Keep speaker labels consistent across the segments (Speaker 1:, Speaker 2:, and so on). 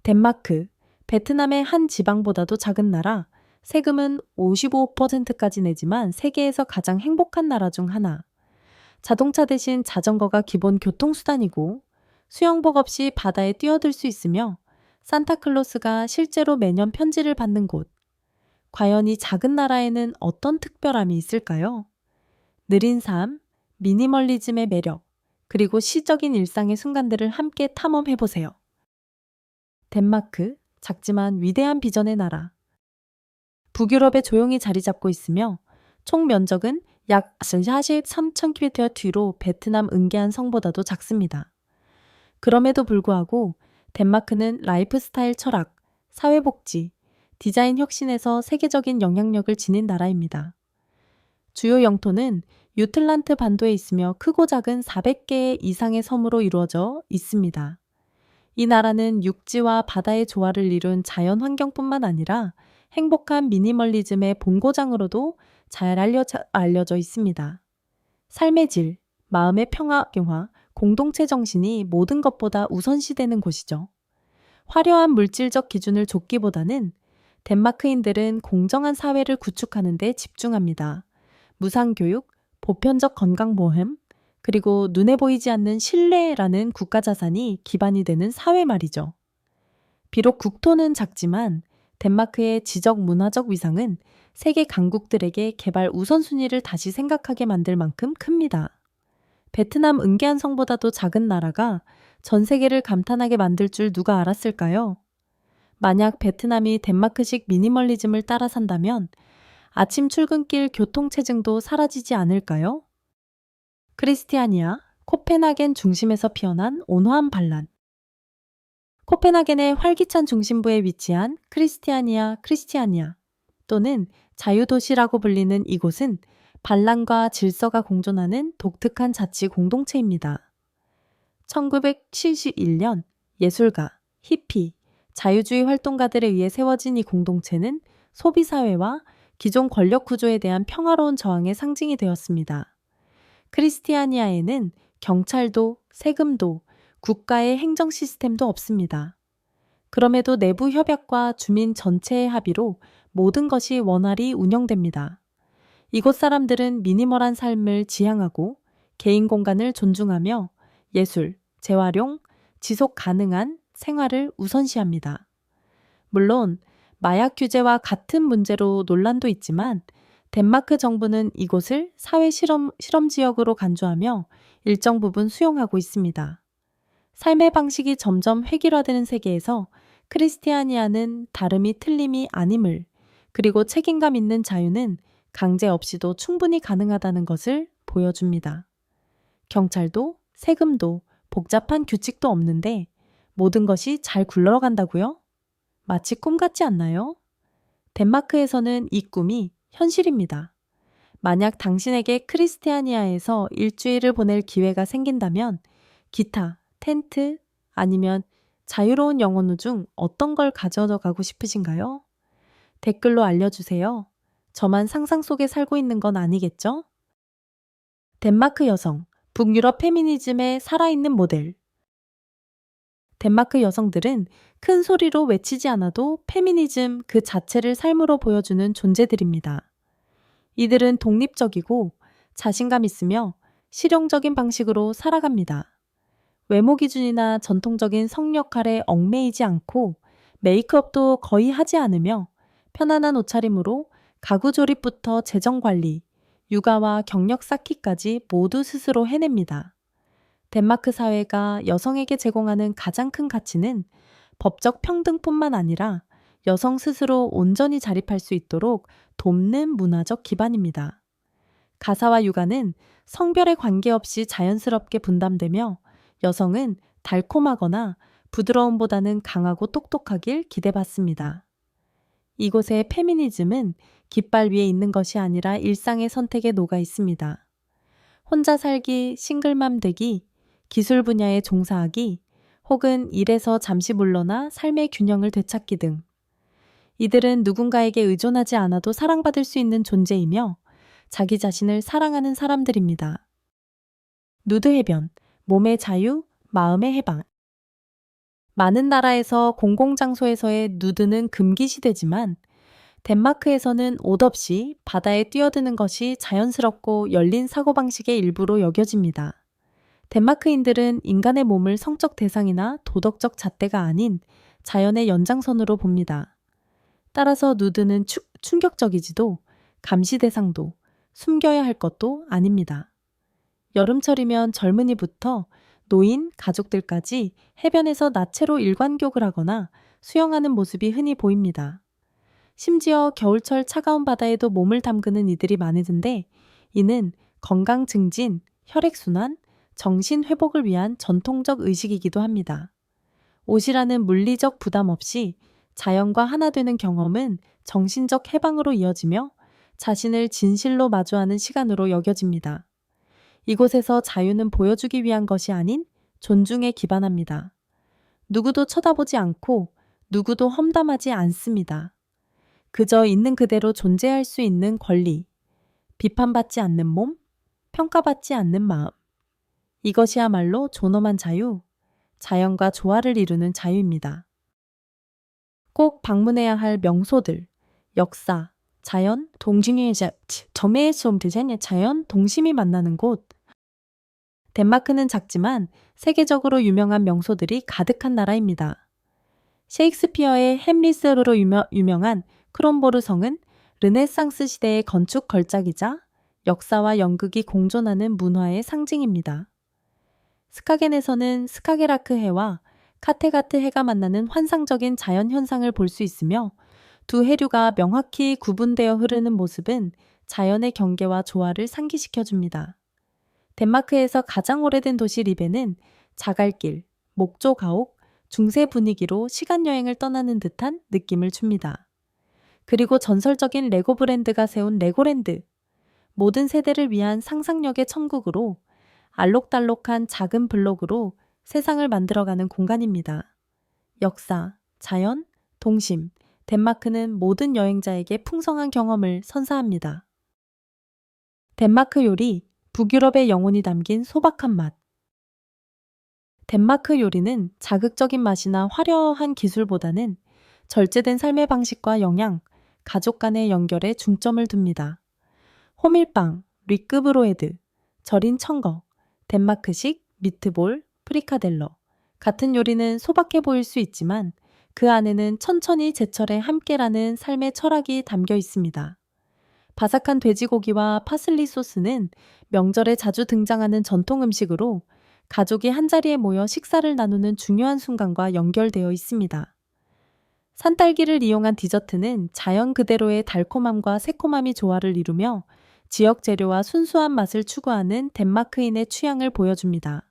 Speaker 1: 덴마크, 베트남의 한 지방보다도 작은 나라, 세금은 55%까지 내지만 세계에서 가장 행복한 나라 중 하나. 자동차 대신 자전거가 기본 교통수단이고 수영복 없이 바다에 뛰어들 수 있으며 산타클로스가 실제로 매년 편지를 받는 곳. 과연 이 작은 나라에는 어떤 특별함이 있을까요? 느린 삶, 미니멀리즘의 매력, 그리고 시적인 일상의 순간들을 함께 탐험해보세요. 덴마크, 작지만 위대한 비전의 나라. 북유럽에 조용히 자리 잡고 있으며 총 면적은 약 43,000km 뒤로 베트남 은계한 성보다도 작습니다. 그럼에도 불구하고 덴마크는 라이프 스타일 철학, 사회복지, 디자인 혁신에서 세계적인 영향력을 지닌 나라입니다. 주요 영토는 유틀란트 반도에 있으며 크고 작은 400개 이상의 섬으로 이루어져 있습니다. 이 나라는 육지와 바다의 조화를 이룬 자연 환경뿐만 아니라 행복한 미니멀리즘의 본고장으로도 잘 알려져 있습니다. 삶의 질, 마음의 평화와 공동체 정신이 모든 것보다 우선시되는 곳이죠. 화려한 물질적 기준을 좇기보다는 덴마크인들은 공정한 사회를 구축하는 데 집중합니다. 무상교육, 보편적 건강보험, 그리고 눈에 보이지 않는 신뢰라는 국가자산이 기반이 되는 사회 말이죠. 비록 국토는 작지만 덴마크의 지적 문화적 위상은 세계 강국들에게 개발 우선순위를 다시 생각하게 만들 만큼 큽니다. 베트남 은계한 성보다도 작은 나라가 전 세계를 감탄하게 만들 줄 누가 알았을까요? 만약 베트남이 덴마크식 미니멀리즘을 따라 산다면 아침 출근길 교통체증도 사라지지 않을까요? 크리스티아니아, 코펜하겐 중심에서 피어난 온화한 반란. 코펜하겐의 활기찬 중심부에 위치한 크리스티아니아 또는 자유도시라고 불리는 이곳은 반란과 질서가 공존하는 독특한 자치 공동체입니다. 1971년 예술가, 히피, 자유주의 활동가들에 의해 세워진 이 공동체는 소비사회와 기존 권력 구조에 대한 평화로운 저항의 상징이 되었습니다. 크리스티아니아에는 경찰도, 세금도, 국가의 행정 시스템도 없습니다. 그럼에도 내부 협약과 주민 전체의 합의로 모든 것이 원활히 운영됩니다. 이곳 사람들은 미니멀한 삶을 지향하고 개인 공간을 존중하며 예술, 재활용, 지속 가능한 생활을 우선시합니다. 물론 마약 규제와 같은 문제로 논란도 있지만 덴마크 정부는 이곳을 사회 실험 지역으로 간주하며 일정 부분 수용하고 있습니다. 삶의 방식이 점점 획일화되는 세계에서 크리스티아니아는 다름이 틀림이 아님을, 그리고 책임감 있는 자유는 강제 없이도 충분히 가능하다는 것을 보여줍니다. 경찰도, 세금도, 복잡한 규칙도 없는데 모든 것이 잘 굴러간다고요? 마치 꿈 같지 않나요? 덴마크에서는 이 꿈이 현실입니다. 만약 당신에게 크리스티아니아에서 일주일을 보낼 기회가 생긴다면 기타, 텐트, 아니면 자유로운 영혼우 중 어떤 걸 가져가고 싶으신가요? 댓글로 알려주세요. 저만 상상 속에 살고 있는 건 아니겠죠? 덴마크 여성, 북유럽 페미니즘의 살아있는 모델. 덴마크 여성들은 큰 소리로 외치지 않아도 페미니즘 그 자체를 삶으로 보여주는 존재들입니다. 이들은 독립적이고 자신감 있으며 실용적인 방식으로 살아갑니다. 외모 기준이나 전통적인 성 역할에 얽매이지 않고 메이크업도 거의 하지 않으며 편안한 옷차림으로 가구 조립부터 재정 관리, 육아와 경력 쌓기까지 모두 스스로 해냅니다. 덴마크 사회가 여성에게 제공하는 가장 큰 가치는 법적 평등뿐만 아니라 여성 스스로 온전히 자립할 수 있도록 돕는 문화적 기반입니다. 가사와 육아는 성별에 관계없이 자연스럽게 분담되며 여성은 달콤하거나 부드러움보다는 강하고 똑똑하길 기대받습니다. 이곳의 페미니즘은 깃발 위에 있는 것이 아니라 일상의 선택에 녹아 있습니다. 혼자 살기, 싱글맘 되기, 기술 분야에 종사하기, 혹은 일에서 잠시 물러나 삶의 균형을 되찾기 등. 이들은 누군가에게 의존하지 않아도 사랑받을 수 있는 존재이며 자기 자신을 사랑하는 사람들입니다. 누드 해변, 몸의 자유, 마음의 해방. 많은 나라에서 공공장소에서의 누드는 금기시되지만 덴마크에서는 옷 없이 바다에 뛰어드는 것이 자연스럽고 열린 사고방식의 일부로 여겨집니다. 덴마크인들은 인간의 몸을 성적 대상이나 도덕적 잣대가 아닌 자연의 연장선으로 봅니다. 따라서 누드는 충격적이지도 감시 대상도 숨겨야 할 것도 아닙니다. 여름철이면 젊은이부터 노인, 가족들까지 해변에서 나체로 일관욕을 하거나 수영하는 모습이 흔히 보입니다. 심지어 겨울철 차가운 바다에도 몸을 담그는 이들이 많은데 이는 건강 증진, 혈액순환, 정신 회복을 위한 전통적 의식이기도 합니다. 옷이라는 물리적 부담 없이 자연과 하나 되는 경험은 정신적 해방으로 이어지며 자신을 진실로 마주하는 시간으로 여겨집니다. 이곳에서 자유는 보여주기 위한 것이 아닌 존중에 기반합니다. 누구도 쳐다보지 않고 누구도 험담하지 않습니다. 그저 있는 그대로 존재할 수 있는 권리, 비판받지 않는 몸, 평가받지 않는 마음. 이것이야말로 존엄한 자유, 자연과 조화를 이루는 자유입니다. 꼭 방문해야 할 명소들, 역사, 자연, 점의 수험들이 자연, 동심이 만나는 곳. 덴마크는 작지만 세계적으로 유명한 명소들이 가득한 나라입니다. 셰익스피어의 햄릿으로 유명한 크롬보르 성은 르네상스 시대의 건축 걸작이자 역사와 연극이 공존하는 문화의 상징입니다. 스카겐에서는 스카게라크 해와 카테가트 해가 만나는 환상적인 자연 현상을 볼 수 있으며 두 해류가 명확히 구분되어 흐르는 모습은 자연의 경계와 조화를 상기시켜줍니다. 덴마크에서 가장 오래된 도시 리베는 자갈길, 목조 가옥, 중세 분위기로 시간 여행을 떠나는 듯한 느낌을 줍니다. 그리고 전설적인 레고 브랜드가 세운 레고랜드, 모든 세대를 위한 상상력의 천국으로 알록달록한 작은 블록으로 세상을 만들어가는 공간입니다. 역사, 자연, 동심, 덴마크는 모든 여행자에게 풍성한 경험을 선사합니다. 덴마크 요리, 북유럽의 영혼이 담긴 소박한 맛. 덴마크 요리는 자극적인 맛이나 화려한 기술보다는 절제된 삶의 방식과 영양, 가족 간의 연결에 중점을 둡니다. 호밀빵, 리끄브로에드, 절인 청거, 덴마크식 미트볼, 프리카델러 같은 요리는 소박해 보일 수 있지만 그 안에는 천천히 제철에 함께라는 삶의 철학이 담겨 있습니다. 바삭한 돼지고기와 파슬리 소스는 명절에 자주 등장하는 전통 음식으로 가족이 한자리에 모여 식사를 나누는 중요한 순간과 연결되어 있습니다. 산딸기를 이용한 디저트는 자연 그대로의 달콤함과 새콤함이 조화를 이루며 지역 재료와 순수한 맛을 추구하는 덴마크인의 취향을 보여줍니다.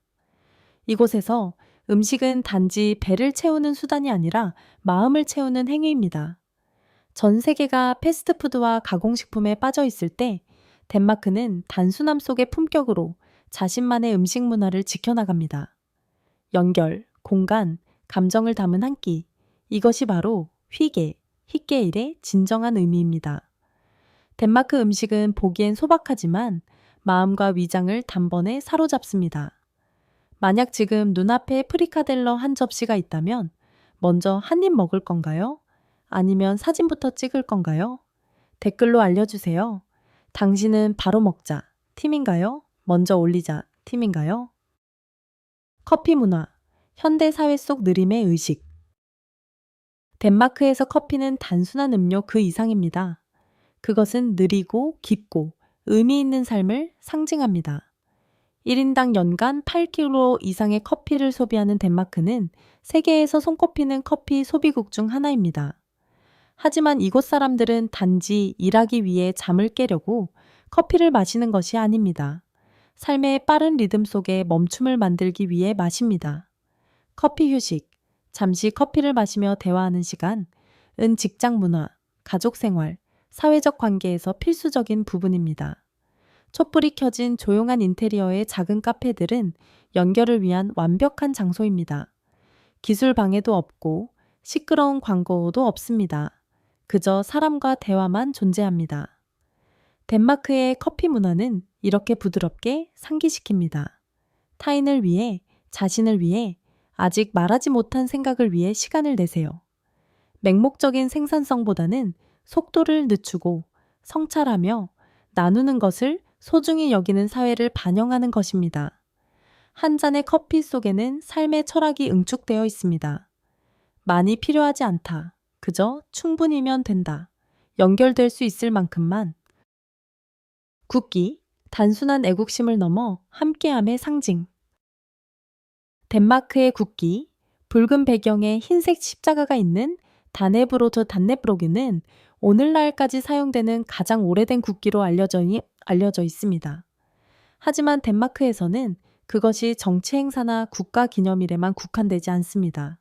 Speaker 1: 이곳에서 음식은 단지 배를 채우는 수단이 아니라 마음을 채우는 행위입니다. 전 세계가 패스트푸드와 가공식품에 빠져 있을 때 덴마크는 단순함 속의 품격으로 자신만의 음식 문화를 지켜나갑니다. 연결, 공간, 감정을 담은 한 끼. 이것이 바로 휘게, 히게일의 진정한 의미입니다. 덴마크 음식은 보기엔 소박하지만 마음과 위장을 단번에 사로잡습니다. 만약 지금 눈앞에 프리카델러 한 접시가 있다면 먼저 한 입 먹을 건가요? 아니면 사진부터 찍을 건가요? 댓글로 알려주세요. 당신은 바로 먹자 팀인가요? 먼저 올리자 팀인가요? 커피 문화, 현대 사회 속 느림의 의식. 덴마크에서 커피는 단순한 음료 그 이상입니다. 그것은 느리고 깊고 의미 있는 삶을 상징합니다. 1인당 연간 8kg 이상의 커피를 소비하는 덴마크는 세계에서 손꼽히는 커피 소비국 중 하나입니다. 하지만 이곳 사람들은 단지 일하기 위해 잠을 깨려고 커피를 마시는 것이 아닙니다. 삶의 빠른 리듬 속에 멈춤을 만들기 위해 마십니다. 커피 휴식, 잠시 커피를 마시며 대화하는 시간은 직장 문화, 가족 생활, 사회적 관계에서 필수적인 부분입니다. 촛불이 켜진 조용한 인테리어의 작은 카페들은 연결을 위한 완벽한 장소입니다. 기술 방해도 없고 시끄러운 광고도 없습니다. 그저 사람과 대화만 존재합니다. 덴마크의 커피 문화는 이렇게 부드럽게 상기시킵니다. 타인을 위해, 자신을 위해, 아직 말하지 못한 생각을 위해 시간을 내세요. 맹목적인 생산성보다는 속도를 늦추고 성찰하며 나누는 것을 소중히 여기는 사회를 반영하는 것입니다. 한 잔의 커피 속에는 삶의 철학이 응축되어 있습니다. 많이 필요하지 않다. 그저 충분히면 된다. 연결될 수 있을 만큼만. 국기, 단순한 애국심을 넘어 함께함의 상징. 덴마크의 국기, 붉은 배경에 흰색 십자가가 있는 다네브로트 단네브로그는 오늘날까지 사용되는 가장 오래된 국기로 알려져 있습니다. 하지만 덴마크에서는 그것이 정치 행사나 국가 기념일에만 국한되지 않습니다.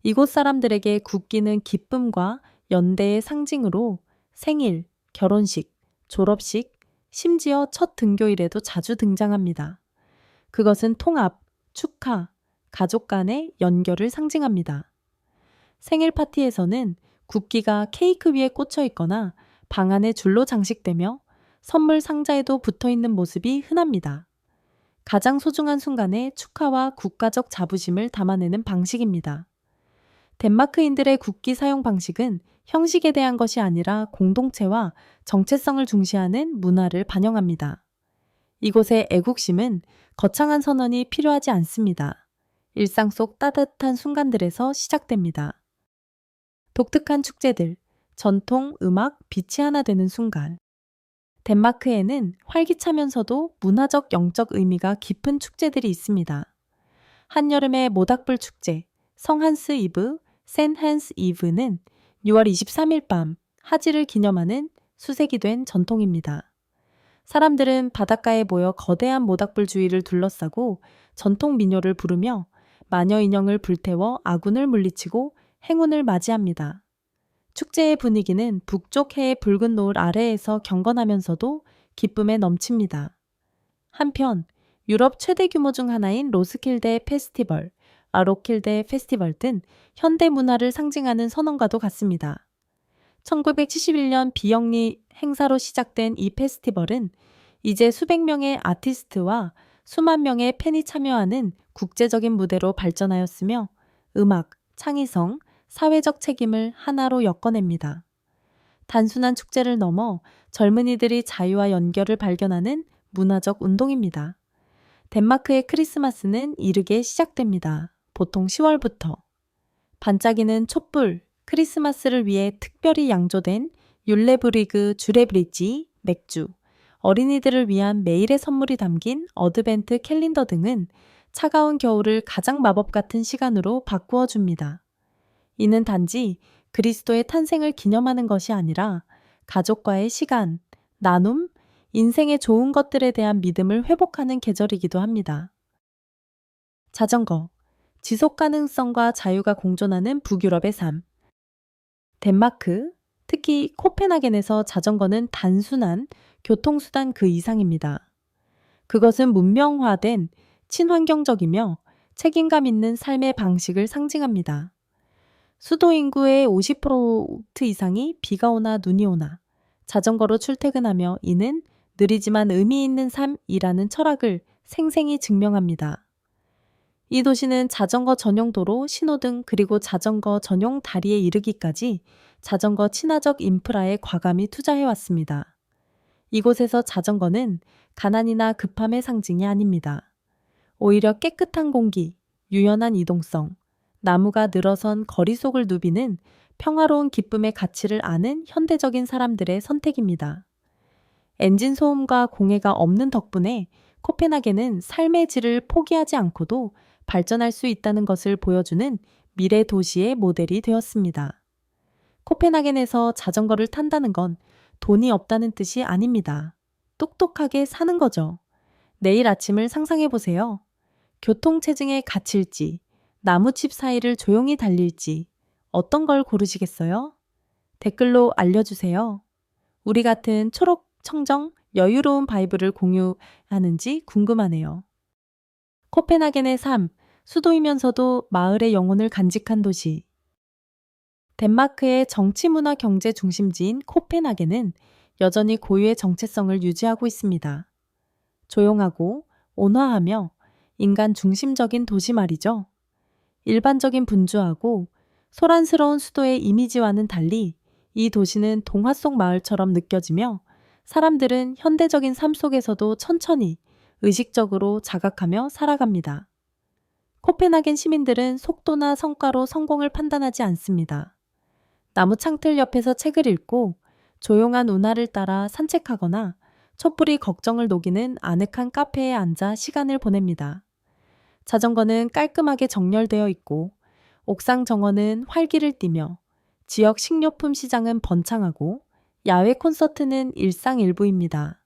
Speaker 1: 이곳 사람들에게 국기는 기쁨과 연대의 상징으로 생일, 결혼식, 졸업식, 심지어 첫 등교일에도 자주 등장합니다. 그것은 통합, 축하, 가족 간의 연결을 상징합니다. 생일 파티에서는 국기가 케이크 위에 꽂혀 있거나 방 안에 줄로 장식되며 선물 상자에도 붙어 있는 모습이 흔합니다. 가장 소중한 순간에 축하와 국가적 자부심을 담아내는 방식입니다. 덴마크인들의 국기 사용 방식은 형식에 대한 것이 아니라 공동체와 정체성을 중시하는 문화를 반영합니다. 이곳의 애국심은 거창한 선언이 필요하지 않습니다. 일상 속 따뜻한 순간들에서 시작됩니다. 독특한 축제들, 전통, 음악, 빛이 하나 되는 순간. 덴마크에는 활기차면서도 문화적 영적 의미가 깊은 축제들이 있습니다. 한여름의 모닥불 축제, 성한스 이브, 센 한스 이브는 6월 23일 밤 하지를 기념하는 수색이 된 전통입니다. 사람들은 바닷가에 모여 거대한 모닥불 주위를 둘러싸고 전통 민요를 부르며 마녀 인형을 불태워 아군을 물리치고 행운을 맞이합니다. 축제의 분위기는 북쪽 해의 붉은 노을 아래에서 경건하면서도 기쁨에 넘칩니다. 한편 유럽 최대 규모 중 하나인 로스킬데 페스티벌, 아로킬데 페스티벌 등 현대 문화를 상징하는 선언과도 같습니다. 1971년 비영리 행사로 시작된 이 페스티벌은 이제 수백 명의 아티스트와 수만 명의 팬이 참여하는 국제적인 무대로 발전하였으며 음악, 창의성, 사회적 책임을 하나로 엮어냅니다. 단순한 축제를 넘어 젊은이들이 자유와 연결을 발견하는 문화적 운동입니다. 덴마크의 크리스마스는 이르게 시작됩니다. 보통 10월부터. 반짝이는 촛불, 크리스마스를 위해 특별히 양조된 율레브리그 주레브리지, 맥주, 어린이들을 위한 매일의 선물이 담긴 어드벤트 캘린더 등은 차가운 겨울을 가장 마법 같은 시간으로 바꾸어 줍니다. 이는 단지 그리스도의 탄생을 기념하는 것이 아니라 가족과의 시간, 나눔, 인생의 좋은 것들에 대한 믿음을 회복하는 계절이기도 합니다. 자전거, 지속 가능성과 자유가 공존하는 북유럽의 삶. 덴마크, 특히 코펜하겐에서 자전거는 단순한 교통수단 그 이상입니다. 그것은 문명화된 친환경적이며 책임감 있는 삶의 방식을 상징합니다. 수도 인구의 50% 이상이 비가 오나 눈이 오나 자전거로 출퇴근하며 이는 느리지만 의미 있는 삶이라는 철학을 생생히 증명합니다. 이 도시는 자전거 전용 도로, 신호등 그리고 자전거 전용 다리에 이르기까지 자전거 친화적 인프라에 과감히 투자해왔습니다. 이곳에서 자전거는 가난이나 급함의 상징이 아닙니다. 오히려 깨끗한 공기, 유연한 이동성, 나무가 늘어선 거리 속을 누비는 평화로운 기쁨의 가치를 아는 현대적인 사람들의 선택입니다. 엔진 소음과 공해가 없는 덕분에 코펜하겐은 삶의 질을 포기하지 않고도 발전할 수 있다는 것을 보여주는 미래 도시의 모델이 되었습니다. 코펜하겐에서 자전거를 탄다는 건 돈이 없다는 뜻이 아닙니다. 똑똑하게 사는 거죠. 내일 아침을 상상해 보세요. 교통체증에 갇힐지, 나무칩 사이를 조용히 달릴지 어떤 걸 고르시겠어요? 댓글로 알려주세요. 우리 같은 초록, 청정, 여유로운 바이브를 공유하는지 궁금하네요. 코펜하겐의 삶, 수도이면서도 마을의 영혼을 간직한 도시. 덴마크의 정치, 문화, 경제 중심지인 코펜하겐은 여전히 고유의 정체성을 유지하고 있습니다. 조용하고 온화하며 인간 중심적인 도시 말이죠. 일반적인 분주하고 소란스러운 수도의 이미지와는 달리 이 도시는 동화 속 마을처럼 느껴지며 사람들은 현대적인 삶 속에서도 천천히 의식적으로 자각하며 살아갑니다. 코펜하겐 시민들은 속도나 성과로 성공을 판단하지 않습니다. 나무 창틀 옆에서 책을 읽고 조용한 운하를 따라 산책하거나 촛불이 걱정을 녹이는 아늑한 카페에 앉아 시간을 보냅니다. 자전거는 깔끔하게 정렬되어 있고 옥상 정원은 활기를 띠며 지역 식료품 시장은 번창하고 야외 콘서트는 일상일부입니다.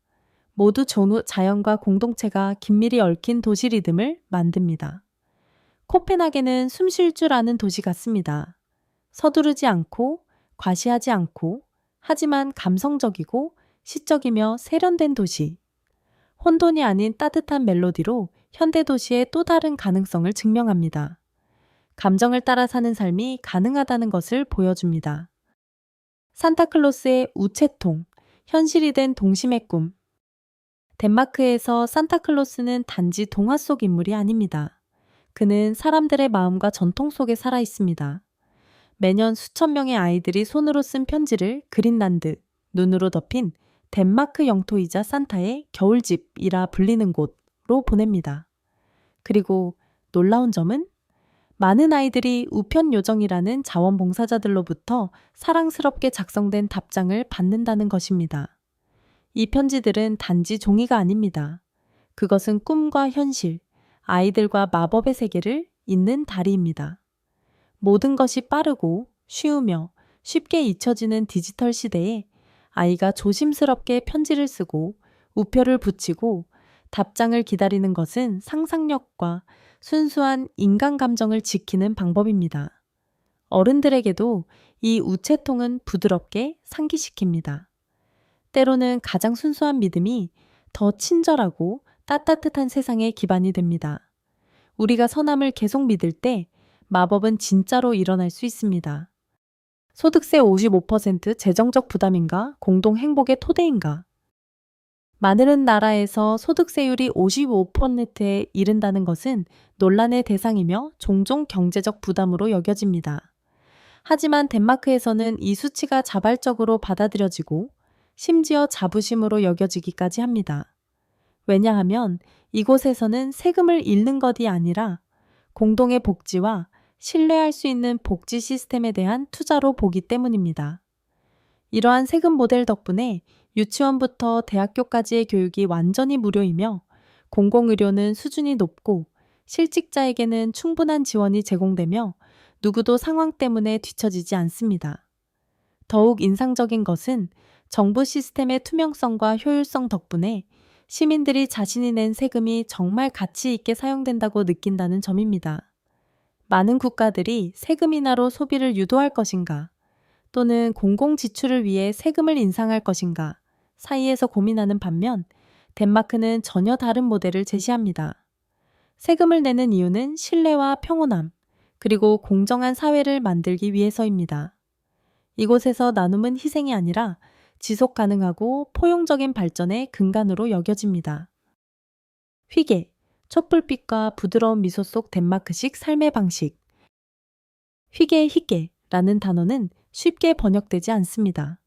Speaker 1: 모두 자연과 공동체가 긴밀히 얽힌 도시 리듬을 만듭니다. 코펜하겐은 숨 쉴 줄 아는 도시 같습니다. 서두르지 않고 과시하지 않고 하지만 감성적이고 시적이며 세련된 도시. 혼돈이 아닌 따뜻한 멜로디로 현대 도시의 또 다른 가능성을 증명합니다. 감정을 따라 사는 삶이 가능하다는 것을 보여줍니다. 산타클로스의 우체통, 현실이 된 동심의 꿈. 덴마크에서 산타클로스는 단지 동화 속 인물이 아닙니다. 그는 사람들의 마음과 전통 속에 살아 있습니다. 매년 수천 명의 아이들이 손으로 쓴 편지를 그린란드, 눈으로 덮인 덴마크 영토이자 산타의 겨울집이라 불리는 곳로 보냅니다. 그리고 놀라운 점은 많은 아이들이 우편요정이라는 자원봉사자들로부터 사랑스럽게 작성된 답장을 받는다는 것입니다. 이 편지들은 단지 종이가 아닙니다. 그것은 꿈과 현실, 아이들과 마법의 세계를 잇는 다리입니다. 모든 것이 빠르고 쉬우며 쉽게 잊혀지는 디지털 시대에 아이가 조심스럽게 편지를 쓰고 우표를 붙이고 답장을 기다리는 것은 상상력과 순수한 인간 감정을 지키는 방법입니다. 어른들에게도 이 우체통은 부드럽게 상기시킵니다. 때로는 가장 순수한 믿음이 더 친절하고 따뜻한 세상의 기반이 됩니다. 우리가 선함을 계속 믿을 때 마법은 진짜로 일어날 수 있습니다. 소득세 55% 재정적 부담인가? 공동 행복의 토대인가? 많은 나라에서 소득세율이 55%에 이른다는 것은 논란의 대상이며 종종 경제적 부담으로 여겨집니다. 하지만 덴마크에서는 이 수치가 자발적으로 받아들여지고 심지어 자부심으로 여겨지기까지 합니다. 왜냐하면 이곳에서는 세금을 잃는 것이 아니라 공동의 복지와 신뢰할 수 있는 복지 시스템에 대한 투자로 보기 때문입니다. 이러한 세금 모델 덕분에 유치원부터 대학교까지의 교육이 완전히 무료이며 공공의료는 수준이 높고 실직자에게는 충분한 지원이 제공되며 누구도 상황 때문에 뒤처지지 않습니다. 더욱 인상적인 것은 정부 시스템의 투명성과 효율성 덕분에 시민들이 자신이 낸 세금이 정말 가치 있게 사용된다고 느낀다는 점입니다. 많은 국가들이 세금 인하로 소비를 유도할 것인가 또는 공공 지출을 위해 세금을 인상할 것인가 사이에서 고민하는 반면 덴마크는 전혀 다른 모델을 제시합니다. 세금을 내는 이유는 신뢰와 평온함, 그리고 공정한 사회를 만들기 위해서입니다. 이곳에서 나눔은 희생이 아니라 지속 가능하고 포용적인 발전의 근간으로 여겨집니다. 휘게, 촛불빛과 부드러운 미소 속 덴마크식 삶의 방식. 희게라는 단어는 쉽게 번역되지 않습니다.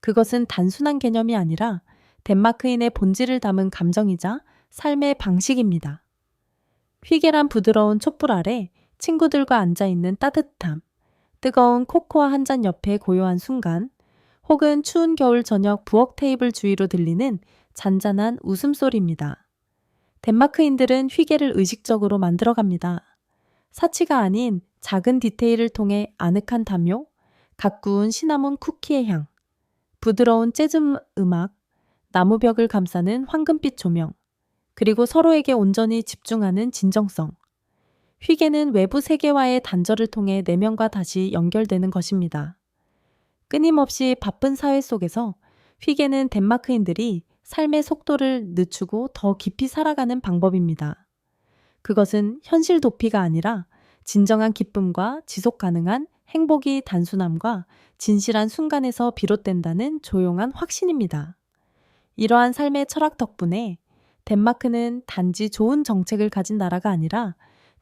Speaker 1: 그것은 단순한 개념이 아니라 덴마크인의 본질을 담은 감정이자 삶의 방식입니다. 휘게란 부드러운 촛불 아래 친구들과 앉아있는 따뜻함, 뜨거운 코코아 한 잔 옆에 고요한 순간, 혹은 추운 겨울 저녁 부엌 테이블 주위로 들리는 잔잔한 웃음소리입니다. 덴마크인들은 휘게를 의식적으로 만들어갑니다. 사치가 아닌 작은 디테일을 통해 아늑한 담요, 가꾸운 시나몬 쿠키의 향, 부드러운 재즈 음악, 나무벽을 감싸는 황금빛 조명, 그리고 서로에게 온전히 집중하는 진정성. 휘게는 외부 세계와의 단절을 통해 내면과 다시 연결되는 것입니다. 끊임없이 바쁜 사회 속에서 휘게는 덴마크인들이 삶의 속도를 늦추고 더 깊이 살아가는 방법입니다. 그것은 현실 도피가 아니라 진정한 기쁨과 지속 가능한 행복이 단순함과 진실한 순간에서 비롯된다는 조용한 확신입니다. 이러한 삶의 철학 덕분에 덴마크는 단지 좋은 정책을 가진 나라가 아니라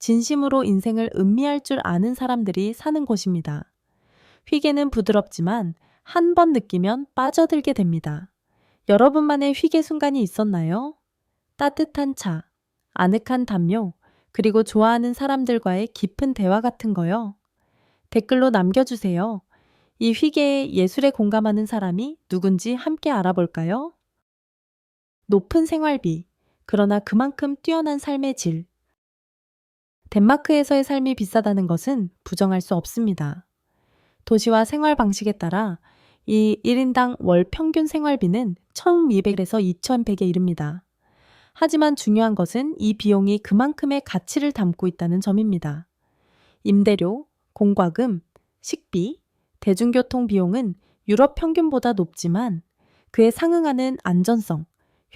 Speaker 1: 진심으로 인생을 음미할 줄 아는 사람들이 사는 곳입니다. 휘게는 부드럽지만 한 번 느끼면 빠져들게 됩니다. 여러분만의 휘게 순간이 있었나요? 따뜻한 차, 아늑한 담요, 그리고 좋아하는 사람들과의 깊은 대화 같은 거요. 댓글로 남겨주세요. 이 휘게의 예술에 공감하는 사람이 누군지 함께 알아볼까요? 높은 생활비, 그러나 그만큼 뛰어난 삶의 질. 덴마크에서의 삶이 비싸다는 것은 부정할 수 없습니다. 도시와 생활 방식에 따라 이 1인당 월 평균 생활비는 1,200에서 2,100에 이릅니다. 하지만 중요한 것은 이 비용이 그만큼의 가치를 담고 있다는 점입니다. 임대료, 공과금, 식비, 대중교통 비용은 유럽 평균보다 높지만 그에 상응하는 안전성,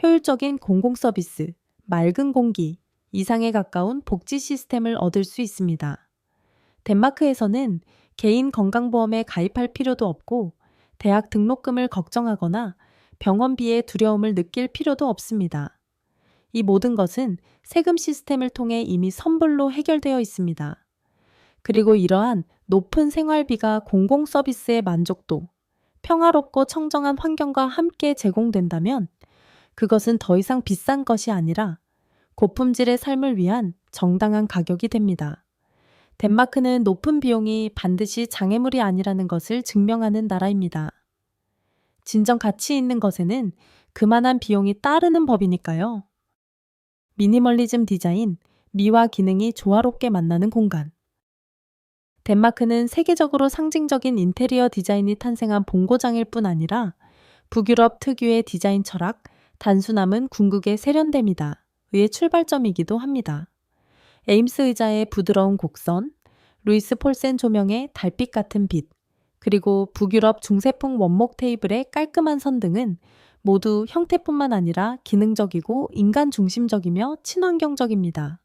Speaker 1: 효율적인 공공서비스, 맑은 공기, 이상에 가까운 복지 시스템을 얻을 수 있습니다. 덴마크에서는 개인 건강보험에 가입할 필요도 없고 대학 등록금을 걱정하거나 병원비의 두려움을 느낄 필요도 없습니다. 이 모든 것은 세금 시스템을 통해 이미 선불로 해결되어 있습니다. 그리고 이러한 높은 생활비가 공공서비스의 만족도, 평화롭고 청정한 환경과 함께 제공된다면 그것은 더 이상 비싼 것이 아니라 고품질의 삶을 위한 정당한 가격이 됩니다. 덴마크는 높은 비용이 반드시 장애물이 아니라는 것을 증명하는 나라입니다. 진정 가치 있는 것에는 그만한 비용이 따르는 법이니까요. 미니멀리즘 디자인, 미와 기능이 조화롭게 만나는 공간. 덴마크는 세계적으로 상징적인 인테리어 디자인이 탄생한 본고장일 뿐 아니라 북유럽 특유의 디자인 철학, 단순함은 궁극의 세련됨이다. 의 출발점이기도 합니다. 에임스 의자의 부드러운 곡선, 루이스 폴센 조명의 달빛 같은 빛, 그리고 북유럽 중세풍 원목 테이블의 깔끔한 선 등은 모두 형태뿐만 아니라 기능적이고 인간 중심적이며 친환경적입니다.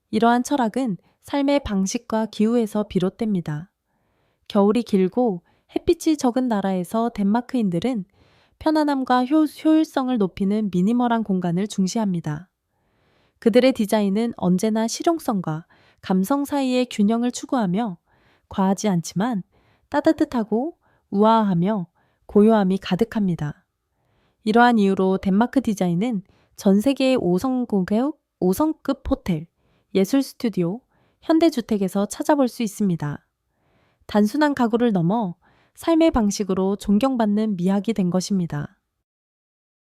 Speaker 1: 이러한 철학은 삶의 방식과 기후에서 비롯됩니다. 겨울이 길고 햇빛이 적은 나라에서 덴마크인들은 편안함과 효율성을 높이는 미니멀한 공간을 중시합니다. 그들의 디자인은 언제나 실용성과 감성 사이의 균형을 추구하며 과하지 않지만 따뜻하고 우아하며 고요함이 가득합니다. 이러한 이유로 덴마크 디자인은 전 세계의 5성급 호텔, 예술 스튜디오, 현대주택에서 찾아볼 수 있습니다. 단순한 가구를 넘어 삶의 방식으로 존경받는 미학이 된 것입니다.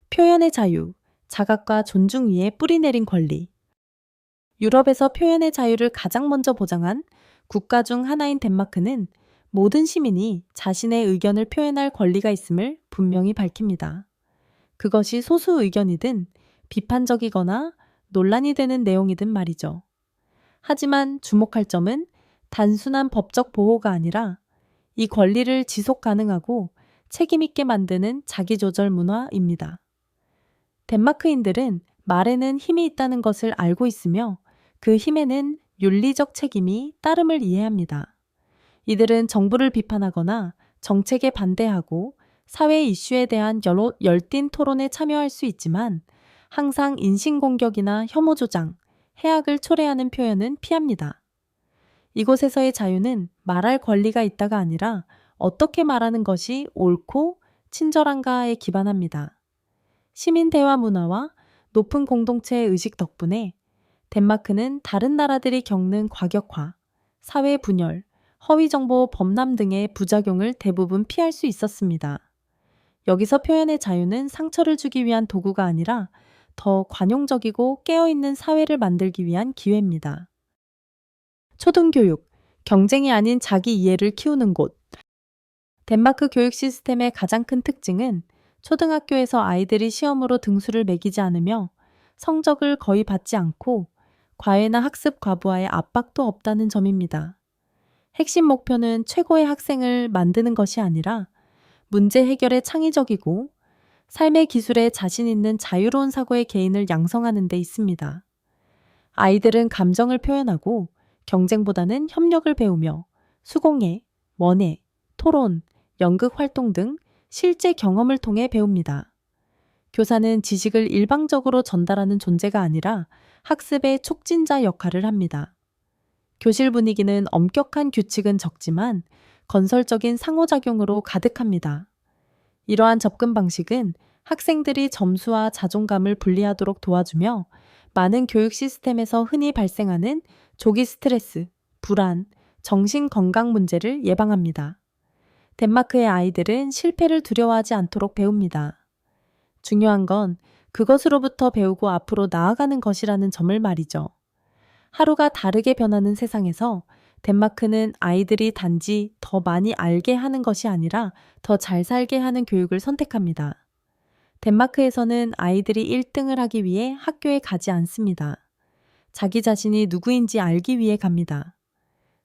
Speaker 1: 표현의 자유, 자각과 존중 위에 뿌리내린 권리. 유럽에서 표현의 자유를 가장 먼저 보장한 국가 중 하나인 덴마크는 모든 시민이 자신의 의견을 표현할 권리가 있음을 분명히 밝힙니다. 그것이 소수 의견이든 비판적이거나 논란이 되는 내용이든 말이죠. 하지만 주목할 점은 단순한 법적 보호가 아니라 이 권리를 지속 가능하고 책임있게 만드는 자기조절 문화입니다. 덴마크인들은 말에는 힘이 있다는 것을 알고 있으며 그 힘에는 윤리적 책임이 따름을 이해합니다. 이들은 정부를 비판하거나 정책에 반대하고 사회 이슈에 대한 열띤 토론에 참여할 수 있지만 항상 인신공격이나 혐오 조장, 해악을 초래하는 표현은 피합니다. 이곳에서의 자유는 말할 권리가 있다가 아니라 어떻게 말하는 것이 옳고 친절한가에 기반합니다. 시민 대화 문화와 높은 공동체의 의식 덕분에 덴마크는 다른 나라들이 겪는 과격화, 사회 분열, 허위 정보 범람 등의 부작용을 대부분 피할 수 있었습니다. 여기서 표현의 자유는 상처를 주기 위한 도구가 아니라 더 관용적이고 깨어있는 사회를 만들기 위한 기회입니다. 초등교육, 경쟁이 아닌 자기 이해를 키우는 곳. 덴마크 교육 시스템의 가장 큰 특징은 초등학교에서 아이들이 시험으로 등수를 매기지 않으며 성적을 거의 받지 않고 과외나 학습 과부하의 압박도 없다는 점입니다. 핵심 목표는 최고의 학생을 만드는 것이 아니라 문제 해결에 창의적이고 삶의 기술에 자신 있는 자유로운 사고의 개인을 양성하는 데 있습니다. 아이들은 감정을 표현하고 경쟁보다는 협력을 배우며 수공예, 원예, 토론, 연극 활동 등 실제 경험을 통해 배웁니다. 교사는 지식을 일방적으로 전달하는 존재가 아니라 학습의 촉진자 역할을 합니다. 교실 분위기는 엄격한 규칙은 적지만 건설적인 상호작용으로 가득합니다. 이러한 접근 방식은 학생들이 점수와 자존감을 분리하도록 도와주며 많은 교육 시스템에서 흔히 발생하는 조기 스트레스, 불안, 정신 건강 문제를 예방합니다. 덴마크의 아이들은 실패를 두려워하지 않도록 배웁니다. 중요한 건 그것으로부터 배우고 앞으로 나아가는 것이라는 점을 말이죠. 하루가 다르게 변하는 세상에서 덴마크는 아이들이 단지 더 많이 알게 하는 것이 아니라 더 잘 살게 하는 교육을 선택합니다. 덴마크에서는 아이들이 1등을 하기 위해 학교에 가지 않습니다. 자기 자신이 누구인지 알기 위해 갑니다.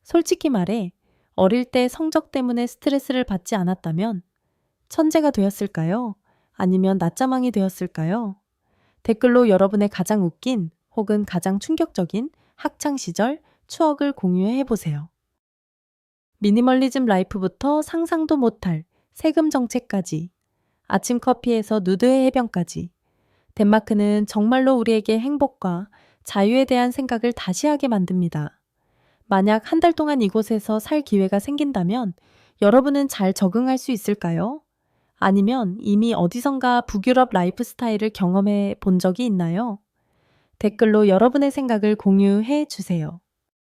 Speaker 1: 솔직히 말해 어릴 때 성적 때문에 스트레스를 받지 않았다면 천재가 되었을까요? 아니면 낮자망이 되었을까요? 댓글로 여러분의 가장 웃긴 혹은 가장 충격적인 학창시절 추억을 공유해 보세요. 미니멀리즘 라이프부터 상상도 못할 세금 정책까지, 아침 커피에서 누드의 해변까지, 덴마크는 정말로 우리에게 행복과 자유에 대한 생각을 다시 하게 만듭니다. 만약 한 달 동안 이곳에서 살 기회가 생긴다면 여러분은 잘 적응할 수 있을까요? 아니면 이미 어디선가 북유럽 라이프 스타일을 경험해 본 적이 있나요? 댓글로 여러분의 생각을 공유해 주세요.